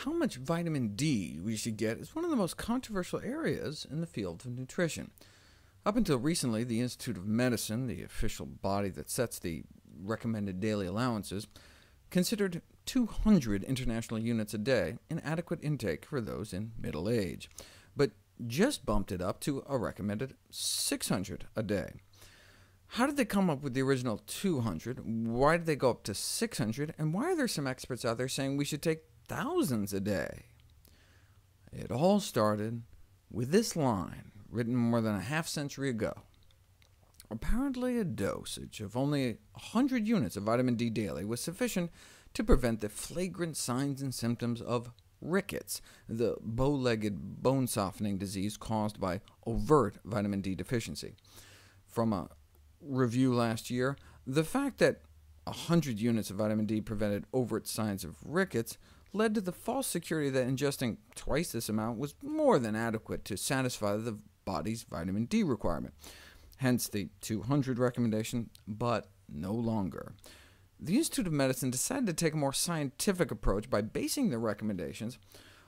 How much vitamin D we should get is one of the most controversial areas in the field of nutrition. Up until recently, the Institute of Medicine, the official body that sets the recommended daily allowances, considered 200 international units a day an adequate intake for those in middle age, but just bumped it up to a recommended 600 a day. How did they come up with the original 200? Why did they go up to 600? And why are there some experts out there saying we should take thousands a day? It all started with this line, written more than a half-century ago. Apparently a dosage of only 100 units of vitamin D daily was sufficient to prevent the flagrant signs and symptoms of rickets, the bow-legged bone-softening disease caused by overt vitamin D deficiency. From a review last year, the fact that 100 units of vitamin D prevented overt signs of rickets led to the false security that ingesting twice this amount was more than adequate to satisfy the body's vitamin D requirement. Hence the 200 recommendation, but no longer. The Institute of Medicine decided to take a more scientific approach by basing their recommendations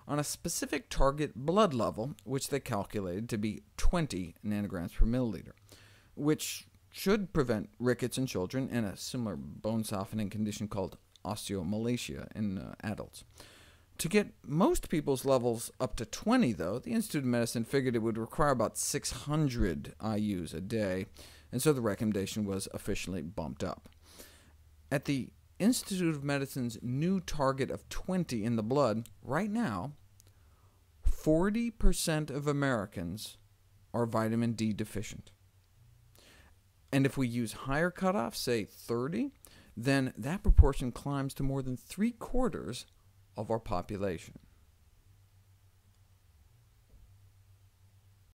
on a specific target blood level, which they calculated to be 20 nanograms per milliliter, which should prevent rickets in children and a similar bone-softening condition called osteomalacia in adults. To get most people's levels up to 20, though, the Institute of Medicine figured it would require about 600 IUs a day, and so the recommendation was officially bumped up. At the Institute of Medicine's new target of 20 in the blood, right now, 40% of Americans are vitamin D deficient. And if we use higher cutoffs, say 30, then that proportion climbs to more than 3/4 of our population.